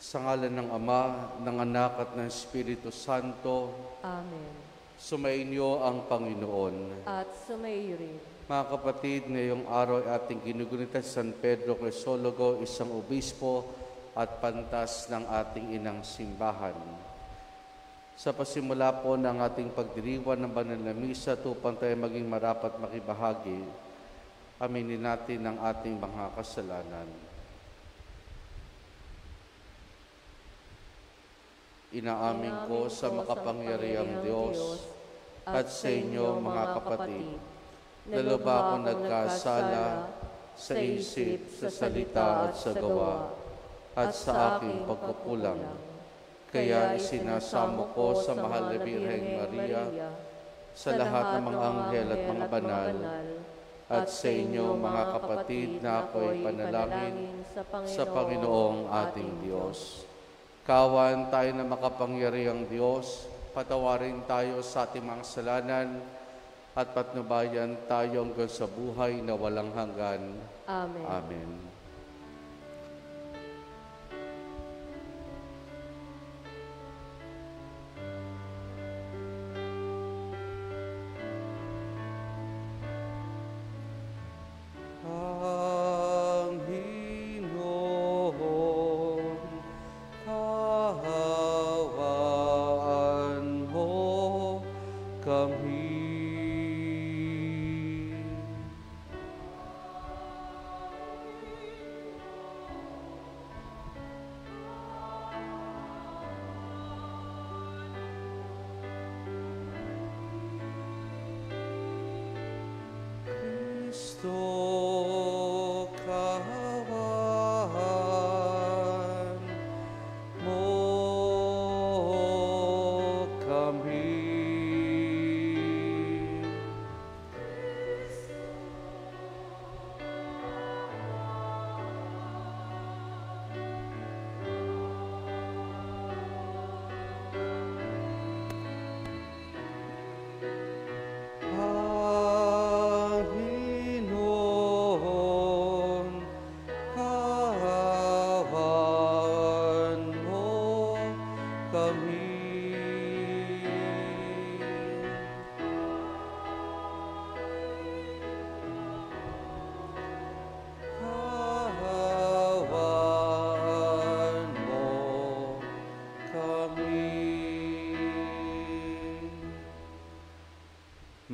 Sa ngalan ng Ama, ng Anak at ng Espiritu Santo. Amen. Sumainyo ang Panginoon. At sumaiyo rin. Mga kapatid, ngayong araw ay ating ginugunita si San Pedro Crisologo, isang obispo at pantas ng ating inang simbahan. Sa pasimula po ng ating pagdiriwan ng banal na misa, upang tayo maging marapat makibahagi, aminin natin ang ating mga kasalanan. Inaamin ko sa makapangyarihang Diyos at sa inyo mga kapatid, na lubha akong nagkasala sa isip, sa salita at sa gawa, at sa aking pagkukulang. Kaya isinasamo ko sa mahal na Birheng Maria, sa lahat ng mga anghel at mga banal, at sa inyo mga kapatid na ako'y panalangin sa Panginoong ating Diyos. Kawan tayo na makapangyarihang Diyos, patawarin tayo sa ating mga kasalanan at patnubayan tayo hanggang sa buhay na walang hanggan. Amen. Amen.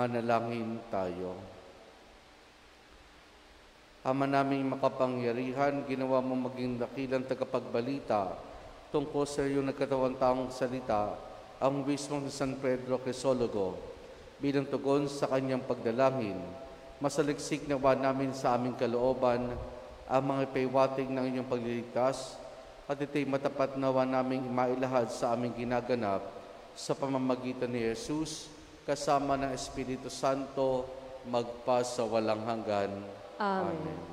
Manalangin tayo. Ama naming makapangyarihan, ginawa mo maging dakilang tagapagbalita tungkol sa iyong nagkatawang taong salita, ang mismong si San Pedro Crisologo. Bilang tugon sa kanyang pagdalangin, masaliksik nawa namin sa aming kalooban ang mga ipaiwating ng inyong pagliligtas at ito'y matapat nawa naming mailahad sa aming ginaganap sa pamamagitan ni Jesus, kasama ng Espiritu Santo, magpa sa walang hanggan. Amen. Amen.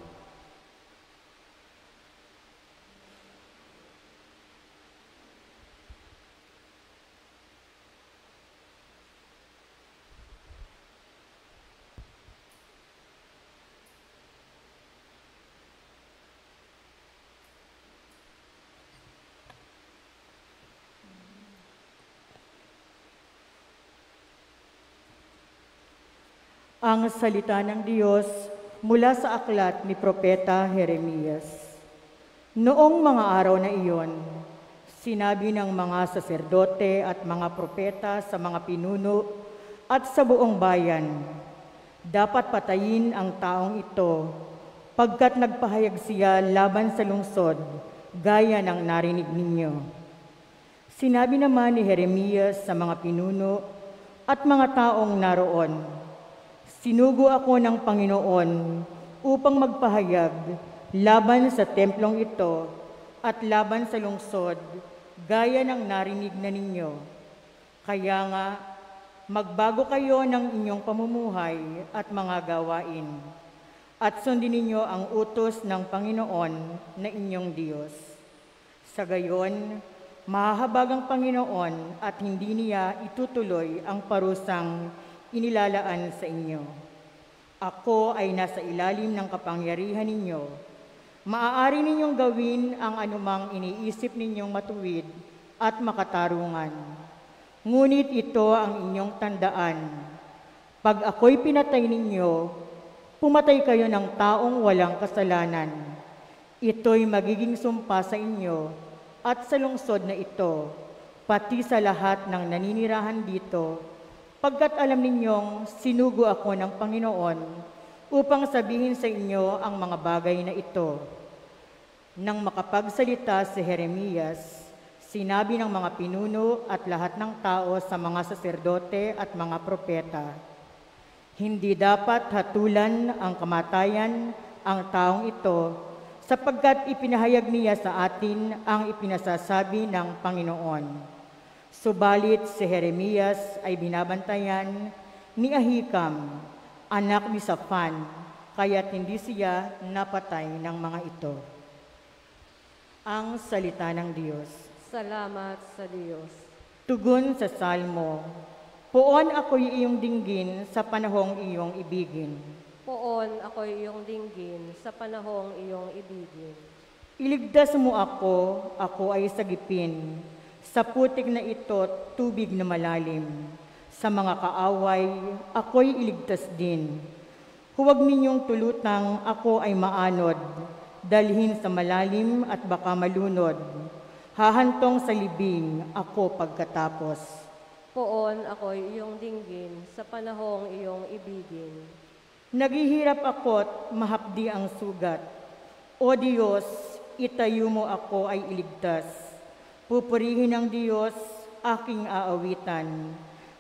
Ang salita ng Diyos mula sa aklat ni Propeta Jeremias. Noong mga araw na iyon, sinabi ng mga saserdote at mga propeta sa mga pinuno at sa buong bayan, dapat patayin ang taong ito pagkat nagpahayag siya laban sa lungsod, gaya ng narinig ninyo. Sinabi naman ni Jeremias sa mga pinuno at mga taong naroon, sinugo ako ng Panginoon upang magpahayag laban sa templong ito at laban sa lungsod, gaya ng narinig na ninyo. Kaya nga, magbago kayo ng inyong pamumuhay at mga gawain, at sundin ninyo ang utos ng Panginoon na inyong Diyos. Sa gayon, mahahabag ang Panginoon at hindi niya itutuloy ang parusang inilalaan sa inyo. Ako ay nasa ilalim ng kapangyarihan ninyo Maaari ninyong gawin ang anumang iniisip ninyong matuwid at makatarungan. Ngunit ito ang inyong tandaan. Pag ako'y pinatay ninyo, pumatay kayo ng taong walang kasalanan. Ito'y magiging sumpa sa inyo at sa lungsod na ito, pati sa lahat ng naninirahan dito, pagkat alam ninyong sinugo ako ng Panginoon upang sabihin sa inyo ang mga bagay na ito. Nang makapagsalita si Jeremias, sinabi ng mga pinuno at lahat ng tao sa mga saserdote at mga propeta, hindi dapat hatulan ang kamatayan ang taong ito, sapagkat ipinahayag niya sa atin ang ipinasasabi ng Panginoon. Subalit si Jeremias ay binabantayan ni Ahikam, anak ni Safan, kaya't hindi siya napatay ng mga ito. Ang salita ng Diyos. Salamat sa Diyos. Tugon sa Salmo, Poon ako'y iyong dinggin sa panahong iyong ibigin. Poon ako'y iyong dinggin sa panahong iyong ibigin. Iligtas mo ako ay sagipin. Sa putik na ito, tubig na malalim. Sa mga kaaway, ako'y iligtas din. Huwag ninyong tulutang ako ay maanod, dalhin sa malalim at baka malunod. Hahantong sa libing ako pagkatapos. Poon ako'y iyong dinggin sa panahong iyong ibigin. Naghihirap ako't mahapdi ang sugat. O Diyos, itayo mo ako ay iligtas. Pupurihin ng Diyos aking aawitan.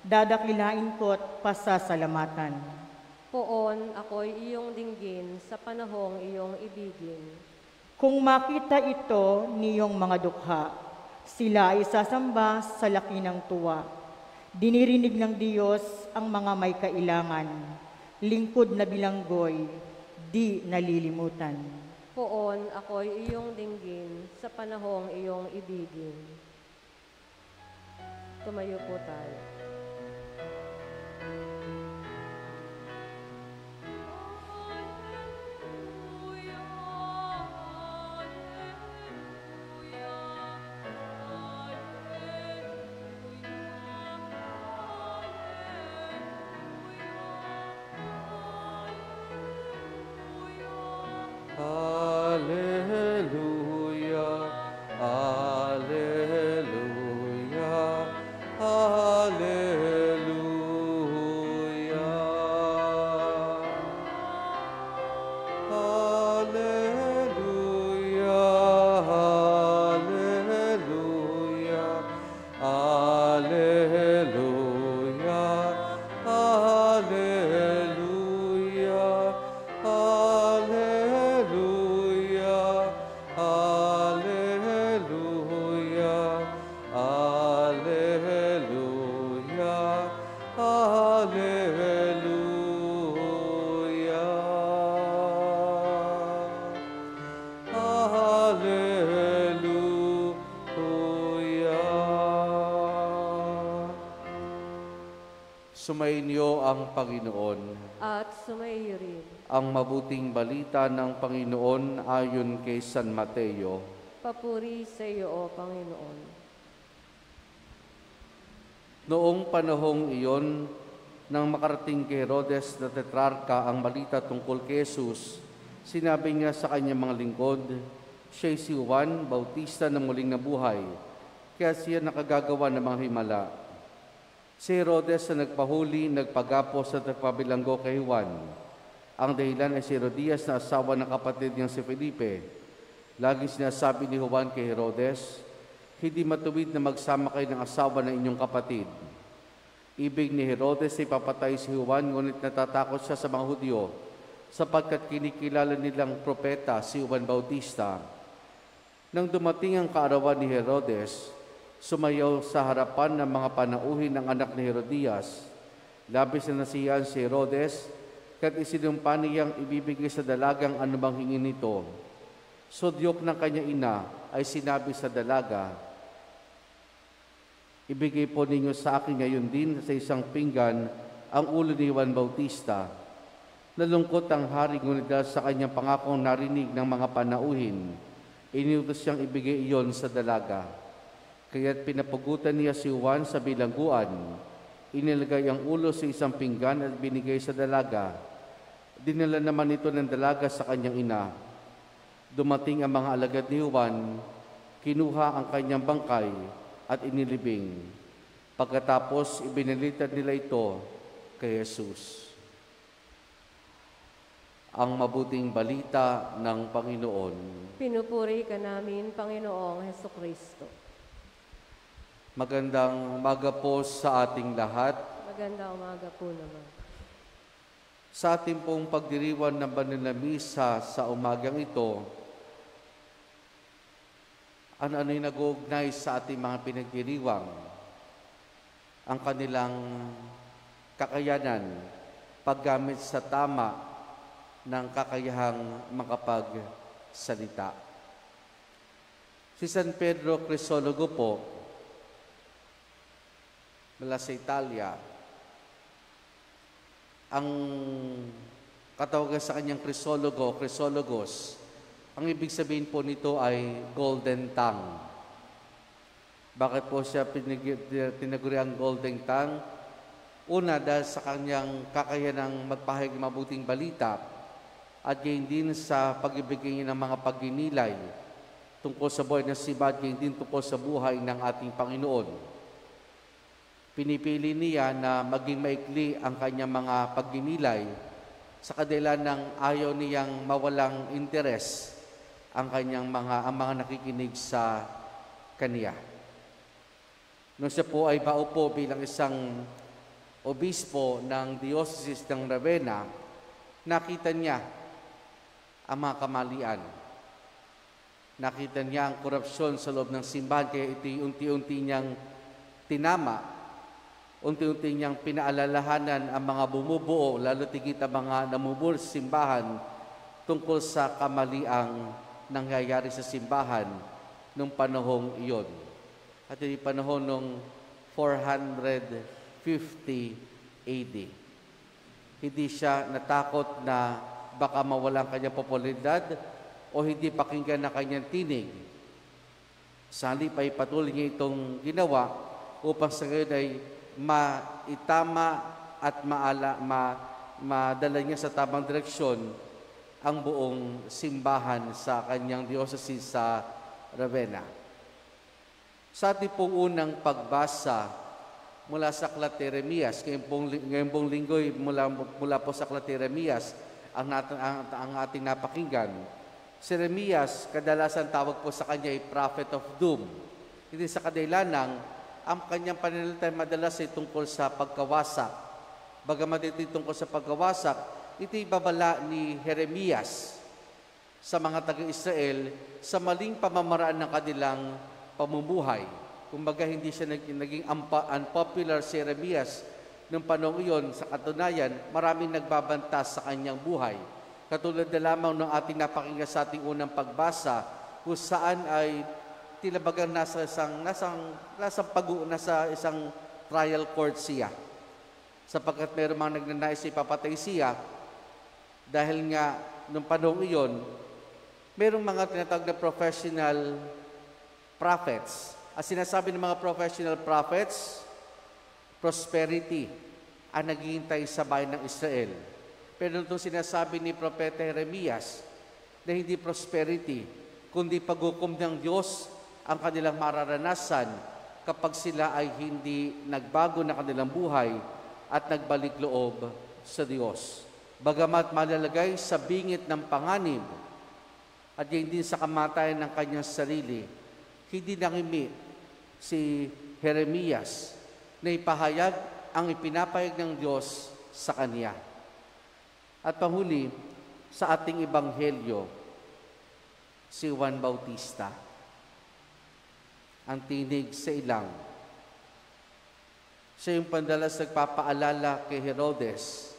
Dadakilain ko't pasasalamatan. Poon ako'y iyong dinggin sa panahong iyong ibigin. Kung makita ito niyong mga dukha, sila ay sasamba sa laki ng tuwa. Dinirinig ng Diyos ang mga may kailangan. Lingkod na bilanggoy, di nalilimutan. Poon ako'y iyong dinggin sa panahong iyong ibigin. Tumayo po tayo. Alleluia, alleluia, alleluia. Alleluia, alleluia, alleluia, alleluia, alleluia, alleluia, alleluia, alleluia, alleluia. Sumainyo ang Panginoon. At sumaiyo rin. Ang mabuting balita ng Panginoon ayon kay San Mateo. Papuri sa iyo, O Panginoon. Noong panahong iyon, nang makarating kay Herodes na tetrarka ang balita tungkol kay Jesus, sinabi niya sa kanyang mga lingkod, siya'y si Juan Bautista na muling nabuhay, kaya siya nakagagawa ng mga himala. Si Herodes na nagpahuli, nagpagapos at nagpabilanggo kay Juan. Ang dahilan ay si Herodias na asawa ng kapatid niyang si Felipe. Lagi sinasabi ni Juan kay Herodes, hindi matuwid na magsama kayo ng asawa ng inyong kapatid. Ibig ni Herodes ay papatay si Juan, ngunit natatakot siya sa mga Hudyo, sapagkat kinikilala nilang propeta si Juan Bautista. Nang dumating ang kaarawan ni Herodes, sumayaw sa harapan ng mga panauhin ng anak ni Herodias. Labis na nasiyahan si Herodes, kaya't isinumpa niyang ibibigay sa dalagang anumang hingin nito. Sudyok ng kanya ina ay sinabi sa dalaga, ibigay po ninyo sa akin ngayon din sa isang pinggan ang ulo ni Juan Bautista. Nalungkot ang hari, ngunit dahil sa kanyang pangakong narinig ng mga panauhin, iniutos siyang ibigay iyon sa dalaga. Kaya't pinapagutan niya si Juan sa bilangguan, inilagay ang ulo sa isang pinggan at binigay sa dalaga. Dinala naman ito ng dalaga sa kanyang ina. Dumating ang mga alagad ni Juan, kinuha ang kanyang bangkay at inilibing. Pagkatapos, ibinalita nila ito kay Jesus. Ang mabuting balita ng Panginoon. Pinupuri ka namin, Panginoong Hesukristo. Magandang umaga po sa ating lahat. Magandang umaga po naman. Sa ating pong pagdiriwan ng banal na misa sa umagang ito, ano-ano yung nag-uugnay sa ating mga pinagdiriwang? Ang kanilang kakayanan, paggamit sa tama ng kakayahang makapagsalita. Si San Pedro Crisologo po, mula sa Italia, ang katawagan sa kanyang Crisologos, ang ibig sabihin po nito ay golden tongue. Bakit po siya tinaguri ang golden tongue? Una, dahil sa kanyang kakayanang magpahayag ng mabuting balita at gayon din sa pagbibigay ng mga pagninilay tungkol sa buhay ng simbahan, gayon din tungkol sa buhay ng ating Panginoon. Pinipili niya na maging maikli ang kanyang mga pagninilay sa kadila ng ayaw niyang mawalang interes ang mga nakikinig sa kaniya. Nung siya po ay maupo bilang isang obispo ng Diocese ng Ravenna, nakita niya ang mga kamalian. Nakita niya ang korupsyon sa loob ng simbahan, kaya ito unti-unti niyang tinama, unti-unti niyang pinaalalahanan ang mga bumubuo, lalo tigit ang mga namumuno sa simbahan tungkol sa kamaliang nangyayari sa simbahan nung panahong iyon. At yung panahon nung 450 AD. Hindi siya natakot na baka mawala ang kanyang popularidad o hindi pakinggan na kanyang tinig. Sa halip ay patuloy niya itong ginawa upang sa gayon ay maitama at madala niya sa tamang direksyon ang buong simbahan sa kanyang diocese sa Ravenna. Sa ating pong unang pagbasa mula sa Aklat ni Jeremias, ngayong pong linggoy mula po sa Aklat ni Jeremias, ang ating napakinggan. Si Jeremias, kadalasan tawag po sa kanya ay prophet of doom. Hindi sa kadahilanang, ang kanyang pananalita madalas ay tungkol sa pagkawasak. Bagamat ito tungkol sa pagkawasak, ito'y babala ni Jeremias sa mga taga-Israel sa maling pamamaraan ng kanilang pamumuhay. Kumbaga, hindi siya naging unpopular si Jeremias noong panahon iyon. Sa katunayan, maraming nagbabantas sa kanyang buhay. Katulad na lamang ng ating napakinggan sa ating unang pagbasa, kung saan ay tilabagang nasa isang trial court siya. Sapagkat mayroong mga nagnanais ipapatay siya, dahil nga noong panahon iyon, mayroong mga tinatawag na professional prophets. At sinasabi ng mga professional prophets, prosperity ang naghihintay sa bayan ng Israel. Pero itong sinasabi ni Propeta Jeremias na hindi prosperity, kundi paghukom ng Diyos ang kanilang mararanasan kapag sila ay hindi nagbago na kanilang buhay at nagbalik loob sa Diyos. Bagamat malalagay sa bingit ng panganib at hindi sa kamatayan ng kanyang sarili, hindi nangimi si Jeremias na ipahayag ang ipinapahayag ng Diyos sa kanya. At panghuli, sa ating ebanghelyo, si Juan Bautista, ang tinig sa ilang. Siya yung pandalas nagpapaalala kay Herodes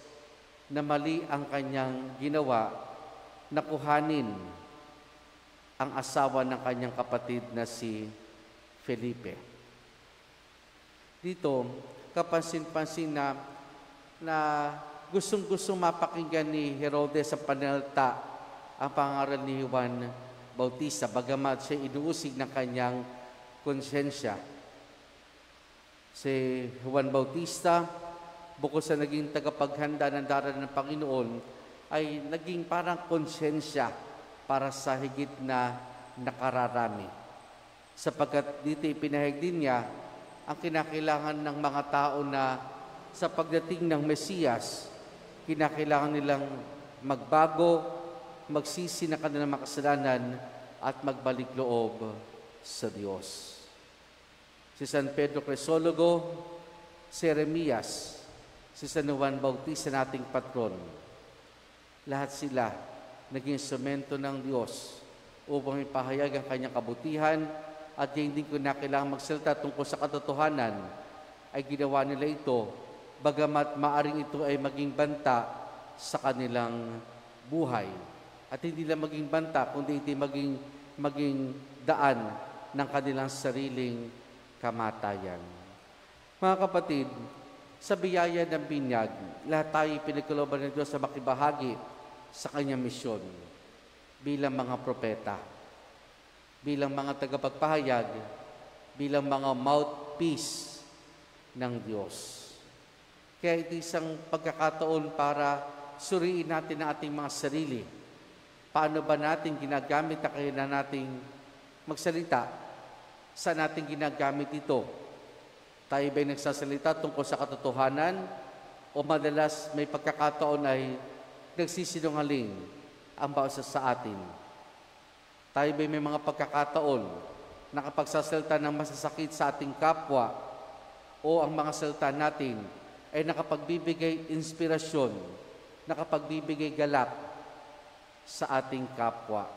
na mali ang kanyang ginawa na kuhanin ang asawa ng kanyang kapatid na si Felipe. Dito, kapansin-pansin na gustong-gustong mapakinggan ni Herodes sa panalita ang pangaral ni Juan Bautista, bagamat siya inuusig ng kanyang konsyensya. Si Juan Bautista, bukod sa naging tagapaghanda ng darating ng Panginoon, ay naging parang konsyensya para sa higit na nakararami. Sapagkat dito ipinahayag din niya ang kinakailangan ng mga tao na sa pagdating ng Mesiyas, kinakailangan nilang magbago, magsisi na kanilang mga kasalanan at magbalik loob sa Diyos. Si San Pedro Crisologo, si Jeremias, si San Juan Bautista nating patron, lahat sila naging instrumento ng Diyos upang ipahayag ang kanyang kabutihan at hindi ko na kailangang magsalita tungkol sa katotohanan, ay ginawa nila ito, bagamat maaring ito ay maging banta sa kanilang buhay. At hindi lang maging banta, kundi ito maging daan ng kanilang sariling kamatayan. Mga kapatid, sa biyaya ng binyag, lahat tayo pinagkalooban ng Diyos sa makibahagi sa kanyang misyon bilang mga propeta, bilang mga tagapagpahayag, bilang mga mouthpiece ng Diyos. Kaya ito isang pagkakataon para suriin natin ang ating mga sarili. Paano ba natin ginagamit ang kailangan nating magsalita? Saan natin ginagamit ito? Tayo ba'y nagsasalita tungkol sa katotohanan o madalas may pagkakataon ay nagsisinungaling ang bawat isa sa atin? Tayo ba'y may mga pagkakataon na kapag sasalita ng masasakit sa ating kapwa o ang mga salita natin ay nakapagbibigay inspirasyon, nakapagbibigay galak sa ating kapwa?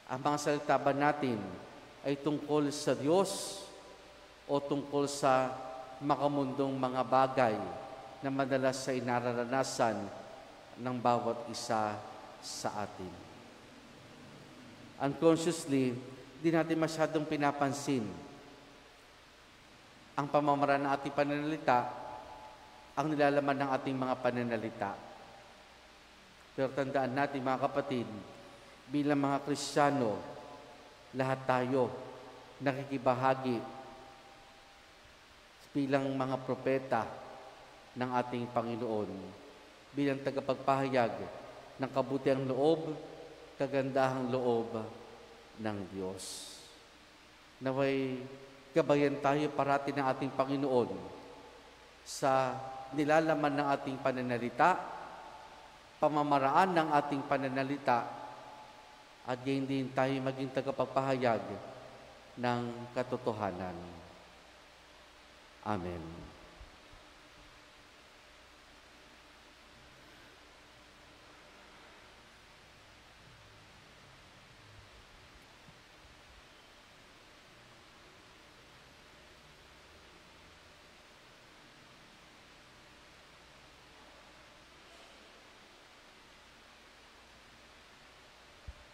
Ang mga salita ba natin ay tungkol sa Diyos o tungkol sa makamundong mga bagay na madalas sa inararanasan ng bawat isa sa atin? Unconsciously, di natin masyadong pinapansin ang pamamaraan ng ating pananalita, ang nilalaman ng ating mga pananalita. Pero tandaan natin, mga kapatid, bilang mga Kristiyano, lahat tayo nakikibahagi bilang mga propeta ng ating Panginoon, bilang tagapagpahayag ng kabutiang loob, kagandahang loob ng Diyos. Naway gabayan tayo parati ng ating Panginoon sa nilalaman ng ating pananalita, pamamaraan ng ating pananalita, at hindi tayo maging tagapagpahayag ng katotohanan. Amen.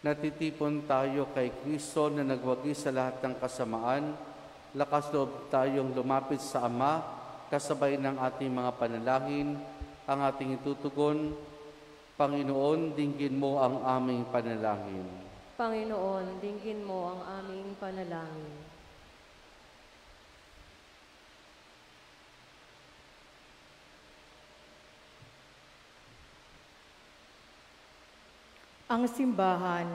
Natitipon tayo kay Kristo na nagwagi sa lahat ng kasamaan. Lakas loob tayong lumapit sa Ama, kasabay ng ating mga panalangin, ang ating itutugon. Panginoon, dinggin mo ang aming panalangin. Panginoon, dinggin mo ang aming panalangin. Ang simbahan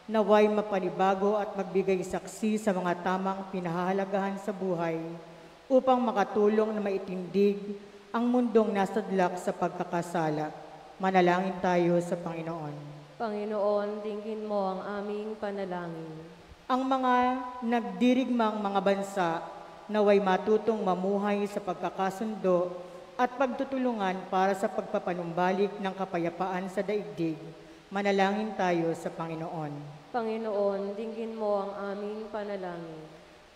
naway mapanibago at magbigay saksi sa mga tamang pinahahalagahan sa buhay upang makatulong na maitindig ang mundong nasadlak sa pagkakasala. Manalangin tayo sa Panginoon. Panginoon, dinggin mo ang aming panalangin. Ang mga nagdirigmang mga bansa naway matutong mamuhay sa pagkakasundo at pagtutulungan para sa pagpapanumbalik ng kapayapaan sa daigdig. Manalangin tayo sa Panginoon. Panginoon, dinggin mo ang aming panalangin.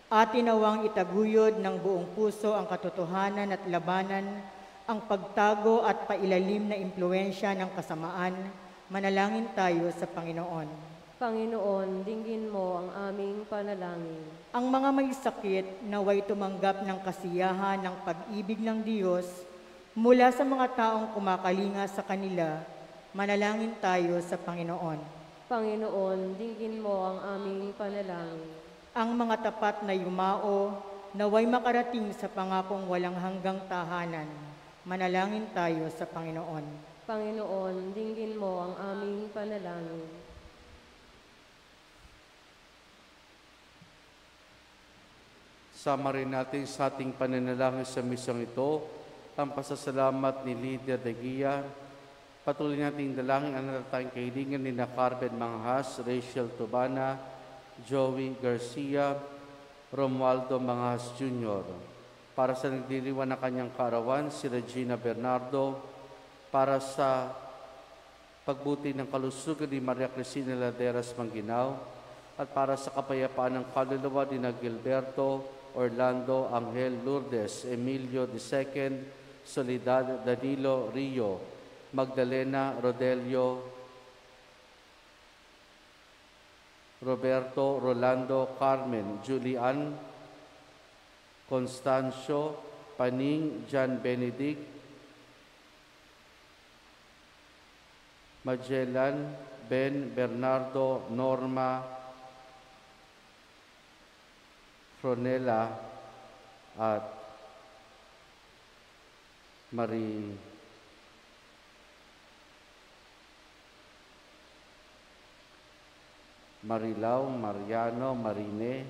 Atin nawang itaguyod ng buong puso ang katotohanan at labanan, ang pagtago at pailalim na impluensya ng kasamaan. Manalangin tayo sa Panginoon. Panginoon, dinggin mo ang aming panalangin. Ang mga may sakit naway tumanggap ng kasiyahan ng pag-ibig ng Diyos Mula sa mga taong kumakalinga sa kanila, manalangin tayo sa Panginoon. Panginoon, dinggin mo ang aming panalangin. Ang mga tapat na yumao, naway makarating sa pangakong walang hanggang tahanan. Manalangin tayo sa Panginoon. Panginoon, dinggin mo ang aming panalangin. Sama rin natin sa ating pananalangin sa misang ito, ang pasasalamat ni Lydia de Guia. Patuloy nating dalangin ang natatayang kahilingan ni Carmen Manghas, Rachel Tubana, Joey Garcia, Romualdo Manghas Jr. Para sa nagdiriwan ng kanyang kaarawan, si Regina Bernardo. Para sa pagbuti ng kalusugan ni Maria Cristina Laderas Mangginaw. At para sa kapayapaan ng kaluluwa ni Gilberto, Orlando, Angel, Lourdes, Emilio II, Soledad, Danilo, Rio, Magdalena, Rodelio, Roberto, Rolando, Carmen, Julian, Constancio, Paning, John Benedict, Magellan, Ben, Bernardo, Norma, Fronela, at Marilao, Mariano, Marine.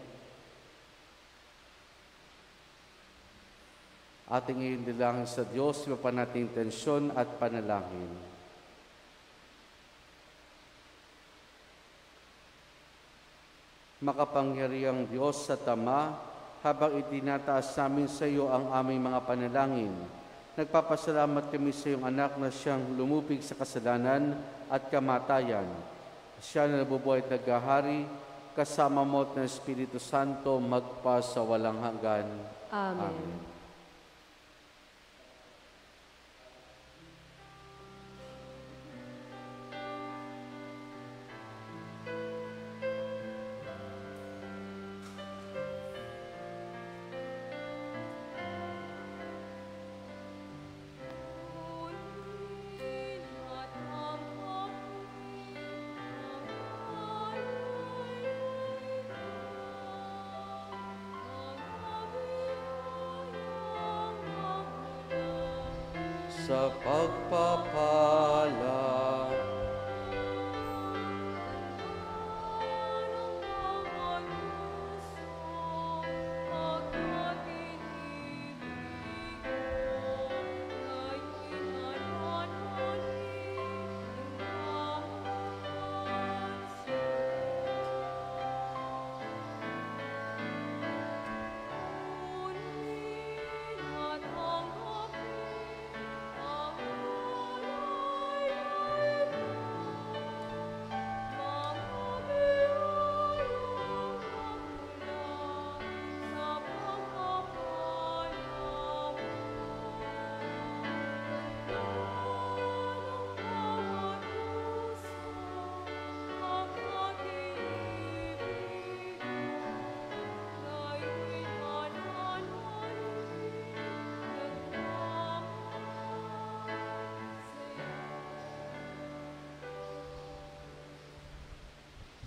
Ating ngayon dilangin sa Diyos, iba pa nating tensyon at panalangin. Makapangyarihang Diyos sa Ama, habang itinataas namin sa iyo ang aming mga panalangin, nagpapasalamat kami sa iyong anak na siyang lumubig sa kasalanan at kamatayan. Siya na nabubuhay at naghahari, kasama mo at ng Espiritu Santo, magpa sa walang hanggan. Amen. Amen. Sa pagpapala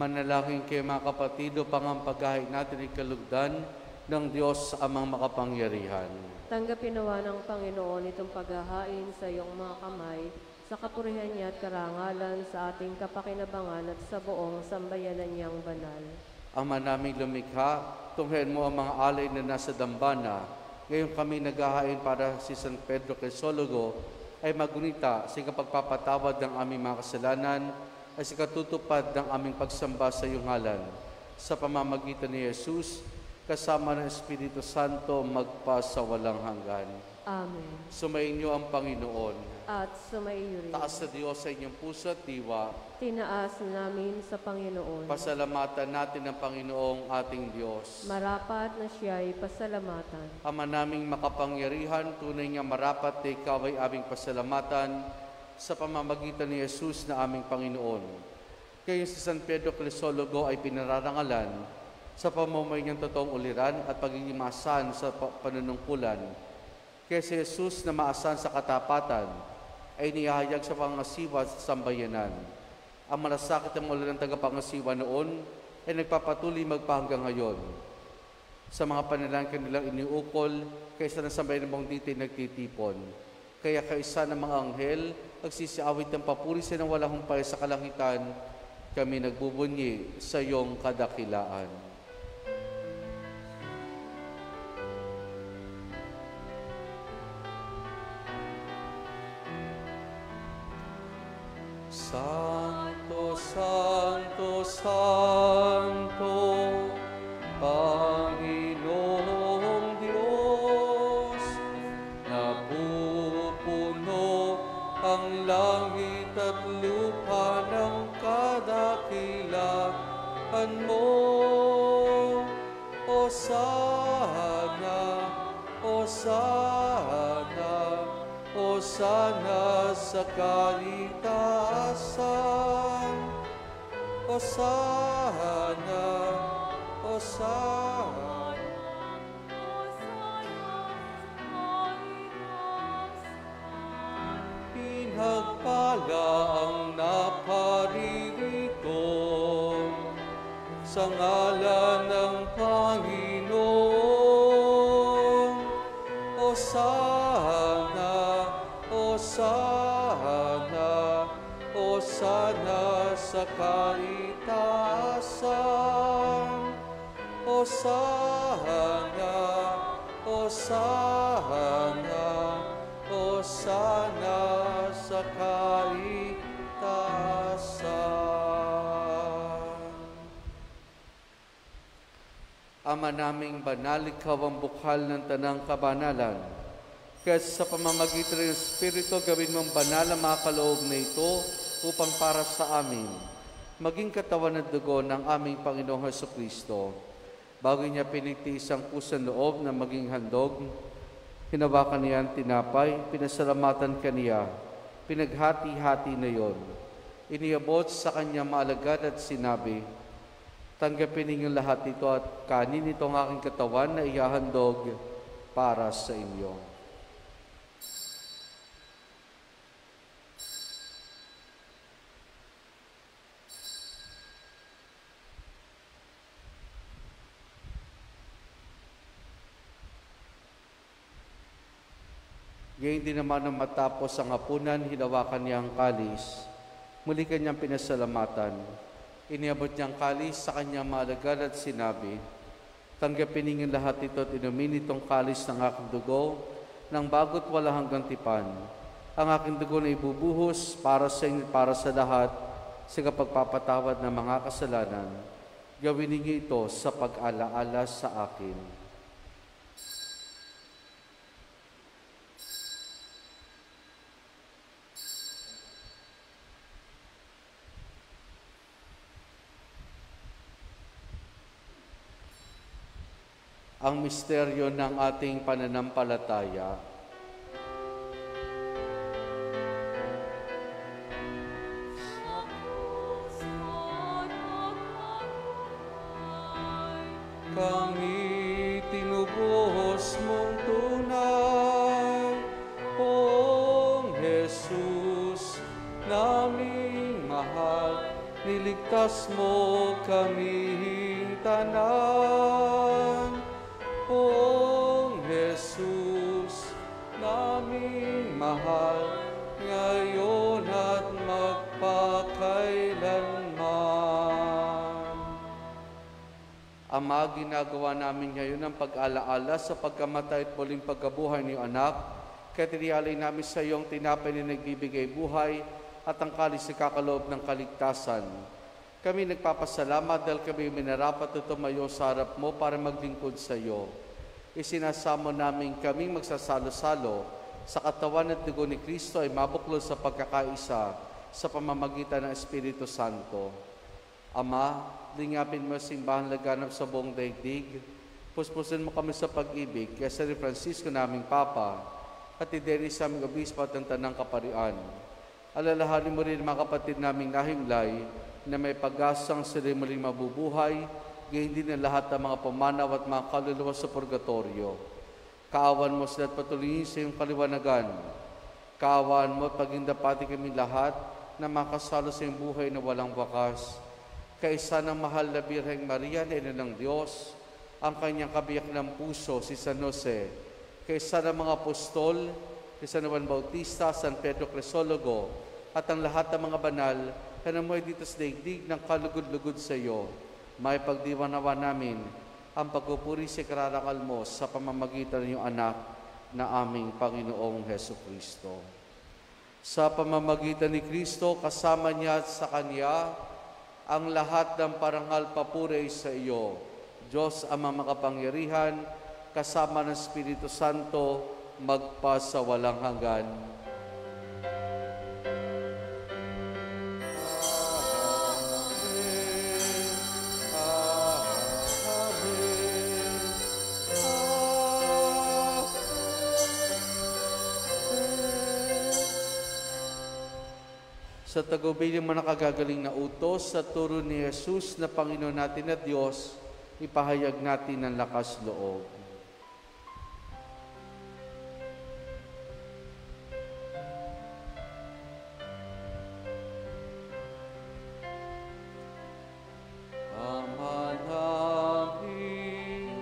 manalangin kayo mga kapatid upang ang paghahain natin ay kalugdan ng Diyos Amang makapangyarihan. Tanggapin nawa ng Panginoon itong paghahain sa iyong mga kamay, sa kapurihan niya at karangalan, sa ating kapakinabangan at sa buong sambayanan niyang banal. Ama naming lumikha, tunghayan mo ang mga alay na nasa dambana. Ngayon kami naghahain para si San Pedro Crisologo ay magunita sa kapagpapatawad ng aming mga kasalanan ay sa katutupad ng aming pagsamba sa iyong ngalan. Sa pamamagitan ni Jesus, kasama ng Espiritu Santo, magpa sa walang hanggan. Amen. Sumainyo ang Panginoon. At sumaiyo rin. Taas sa Diyos sa inyong puso at diwa. Tinaas namin sa Panginoon. Pasalamatan natin ang Panginoong ating Diyos. Marapat na siya'y pasalamatan. Ama naming makapangyarihan, tunay nga marapat na ikaw ay aming pasalamatan sa pamamagitan ni Jesus na aming Panginoon. Kayo si San Pedro Crisologo ay pinararangalan sa pamumuhay niyang totoong uliran at pagiging masan sa panunungkulan. Kaya si Jesus na maasan sa katapatan ay niyahayag sa pangasiwa sa sambayanan. Ang malasakit ng mula ng tagapangasiwa noon ay nagpapatuloy magpahanggang ngayon. Sa mga panalangin kanilang iniukol, kaysa ng sambayan ng buong dito ay nagtitipon. Kaya kaisa ng mga anghel, nagsisiawit ng papuri sa nang walang humpay sa kalangitan, kami nagbubunyi sa iyong kadakilaan. Santo, Santo, Santo, Panginoong Diyos, napupuno ang langit at lupa ng kadakilaan mo. Hosana, Hosana, Hosana sa kalitasan. Hosana, Hosana. Pinagpala ang naparirito sa ngalan ng Panginoon. Hosana, Hosana, Hosana sa kalitasan. Hosana, Hosana, Hosana sa kalitasan. Ama naming banal, ikaw ang bukal ng tanang kabanalan. Kaya sa pamamagitan ng Espiritu, gawin mong banal ang mga kaloob na ito upang para sa amin maging katawan at dugo ng aming Panginoong Hesukristo. Bago niya pinigtiis ang kusang loob na maging handog, hinawakan niya ang tinapay, pinasalamatan kaniya, pinaghati-hati na yon. Iniabot sa kanya maalagad at sinabi, tanggapin ninyong lahat ito at kanin itong aking katawan na ihahandog para sa inyo. Ngayon din naman nang matapos ang hapunan, hinawakan niya ang kalis. Muli kanyang pinasalamatan. Iniabot niya ang kalis sa kanyang maalagad at sinabi, tanggapin ninyong lahat ito at inumin itong kalis ng aking dugo, ng bago't wala hanggang tipan. Ang aking dugo na ibubuhos para sa inyo, para sa lahat, sa kapagpapatawad ng mga kasalanan. Gawin ninyo ito sa pag-alaala sa akin. Ang misteryo ng ating pananampalataya. Kami tinubuhos mong tunay, Poong Jesus, naming mahal, niligtas mo kaming tanan. Poong Jesus, naming mahal, ngayon at magpakailanman. Ama, ginagawa namin ngayon ang pag-alaala sa pagkamatay at muling pagkabuhay ni anak, kaya tiniyalay namin sa iyong tinapay na nagbibigay buhay at ang kalis na kakaloob ng kaligtasan. Kami nagpapasalamat dahil kami minarapat at tumayo sa harap mo para maglingkod sa iyo. Isinasamo namin kaming magsasalo-salo sa katawan at dugo ni Kristo ay mabuklod sa pagkakaisa sa pamamagitan ng Espiritu Santo. Ama, lingapin mo simbahan laganap sa buong daigdig. Puspusin mo kami sa pag-ibig kaya sa ni Francisco naming Papa at Ideris sa aming Obispo at ng Tanang Kaparian. Alalahanin mo rin mga kapatid naming nahimlay na may pag-asang sila muling mabubuhay, gayon din ang lahat ng mga pumanaw at mga kaluluwa sa purgatorio. Kaawan mo sila at patuloyin sa iyong kaliwanagan. Kaawaan mo at paging dapati kami lahat na makasalo sa iyong buhay na walang wakas. Kaisa ng mahal na Birheng Maria na Ina ng Diyos, ang kanyang kabiyak ng puso, si San Jose, kaisa ng mga apostol, si San Juan Bautista, San Pedro Crisologo, at ang lahat ng mga banal na namuhay dito sa daigdig ng kalugod-lugod sa iyo, may pagdiwanawa namin ang pagpupuri sa kararangal mo sa pamamagitan ng iyong anak na aming Panginoong Heso Kristo. Sa pamamagitan ni Kristo, kasama niya at sa Kanya, ang lahat ng parangal papuri sa iyo, Diyos Ama makapangyarihan, kasama ng Espiritu Santo, magpa sa walang hanggan. Sa tagubilin mo nakagagaling na utos sa turo ni Jesus na Panginoon natin at Diyos, ipahayag natin ng lakas loob. Ama namin,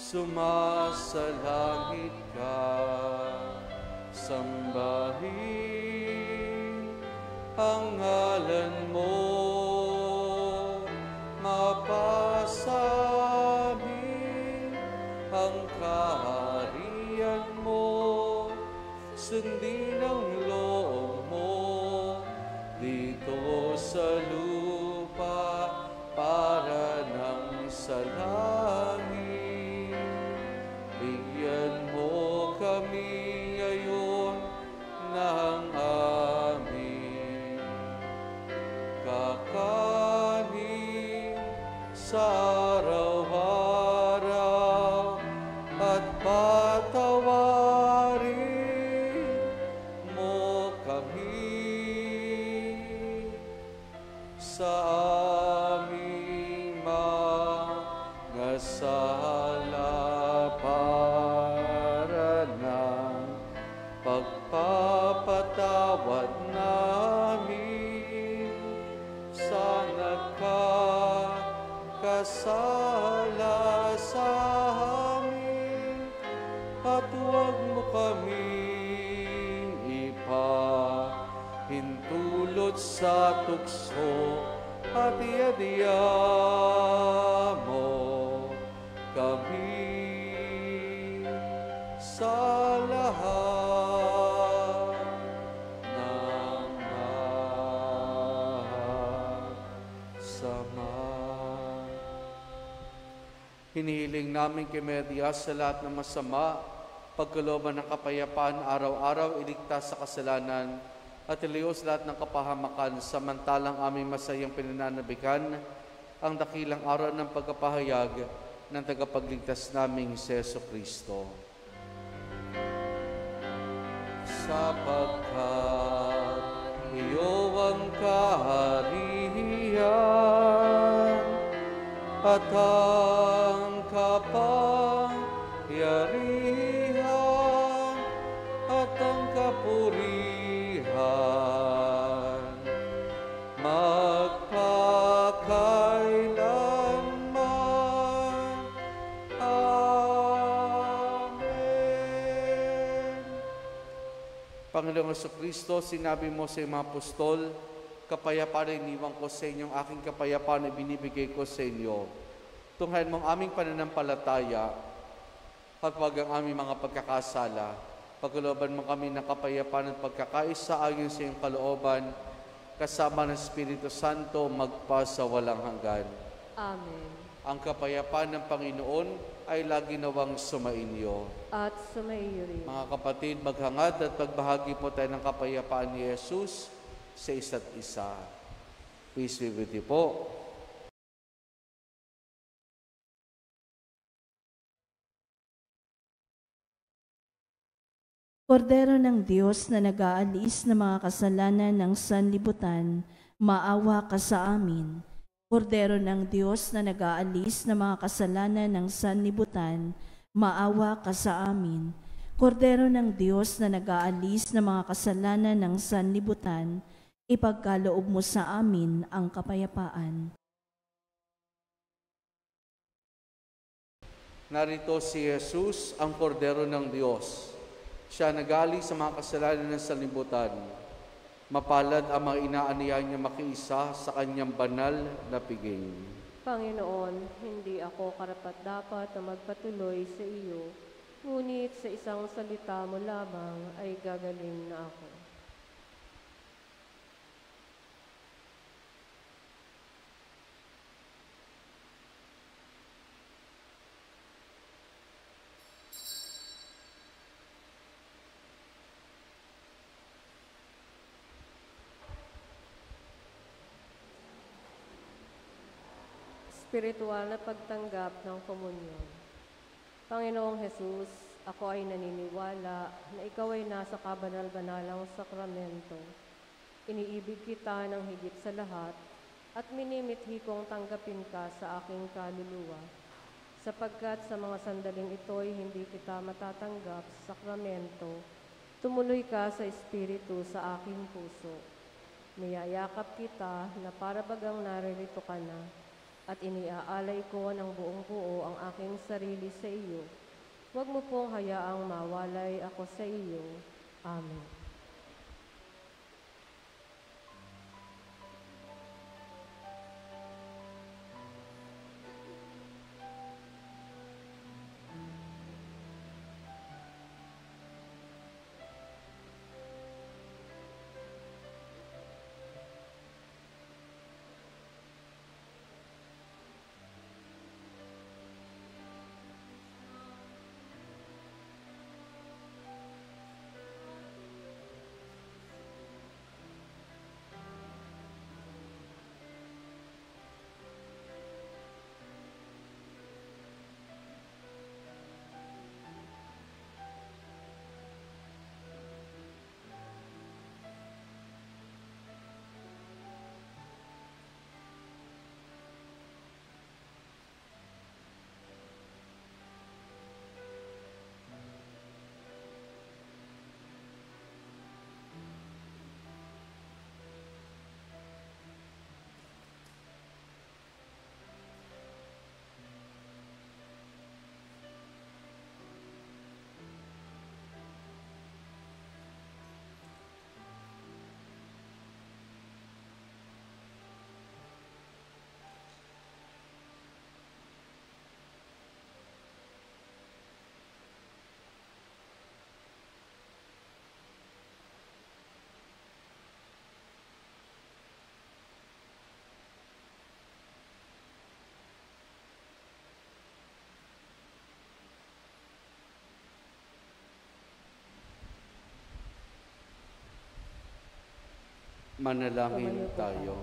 sumasalangit ka, sambahin ang ngalan mo, mapasamin ang kaharian mo, sundin ang loob mo dito sa lupa para nang sa langit. Bigyan mo kami ngayon ng kakanin sa araw-araw at patawarin mo kami sa aming mga sala para ng pagpapatawad namin sa nagkakasala sa amin, at huwag mo kaming ipahintulot sa tukso, at iadya mo kami sa lahat ng sama. Hinihiling namin kay Maria sa lahat ng masama, pagkalooban ng kapayapaan araw-araw, iligtas sa kasalanan, at ilios lahat ng kapahamakan, samantalang aming masayang pinananabikan ang dakilang araw ng pagkapahayag ng tagapagligtas naming si Jesu Kristo. Sapagkat iyo ang kaharian at ang kapangyarihan at ang kapurihan magpakailanman. Amen. Panginoong Jesucristo, sinabi mo sa mga apostol, kapayapaan iniwan ko sa inyo, ang aking kapayapaan ibinibigay ko sa inyo. Tunghayan mong aming pananampalataya at wag ang aming mga pagkakasala. Pagkalooban mo kami ng kapayapaan at pagkakaisa ayon sa iyong kalooban, kasama ng Espiritu Santo, magpa sa walang hanggan. Amen. Ang kapayapaan ng Panginoon ay lagi nawang sumainyo. At sumaiyo rin. Mga kapatid, maghangad at pagbahagi po tayo ng kapayapaan ni Jesus sa isa't isa. Peace be with you po. Kordero ng Diyos na nag-aalis ng mga kasalanan ng sanlibutan, maawa ka sa amin. Kordero ng Diyos na nag-aalis ng mga kasalanan ng sanlibutan, maawa ka sa amin. Kordero ng Diyos na nag-aalis ng mga kasalanan ng sanlibutan, ipagkaloob mo sa amin ang kapayapaan. Narito si Jesus, ang kordero ng Diyos. Siya nag-aalis sa mga kasalanan ng sanlibutan. Mapalad ang mga inaaniya niya makiisa sa kanyang banal na piging. Panginoon, hindi ako karapat-dapat na magpatuloy sa iyo, ngunit sa isang salita mo lamang ay gagaling na ako. Spiritual na pagtanggap ng komunyon. Panginoong Jesus, ako ay naniniwala na ikaw ay nasa kabanal-banalang sakramento. Iniibig kita ng higit sa lahat at minimithi kong tanggapin ka sa aking kaluluwa. Sapagkat sa mga sandaling ito'y hindi kita matatanggap sa sakramento, tumuloy ka sa Espiritu sa aking puso. Niyayakap kita na para bagang naririto ka na, at iniaalay ko ng buong buo ang aking sarili sa iyo. Huwag mo pong hayaang mawalay ako sa iyo. Amen. Manalangin tayo.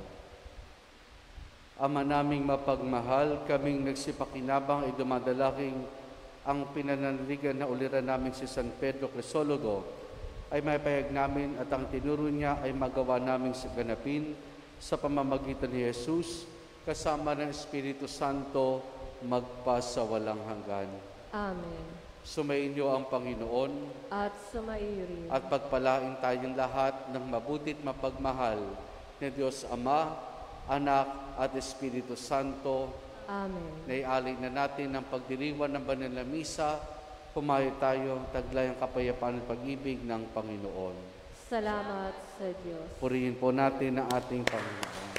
Ama naming mapagmahal, kaming nagsipakinabang ay dumadalaking ang pinananaligan na uliran namin si San Pedro Crisologo ay maipahayag namin at ang tinuro niya ay magawa naming ganapin sa pamamagitan ni Jesus kasama ng Espiritu Santo magpasawalang hanggan. Amen. Sumainyo ang Panginoon At sumaiyo rin. at pagpalain tayong lahat ng mabutit mapagmahal ni Diyos Ama, Anak at Espiritu Santo. Amen. Naialay na natin ang pagdiriwan ng banal na misa. Pumayo tayo, taglay ang kapayapaan at pag-ibig ng Panginoon. Salamat sa Diyos. Purihin po natin ang ating Panginoon.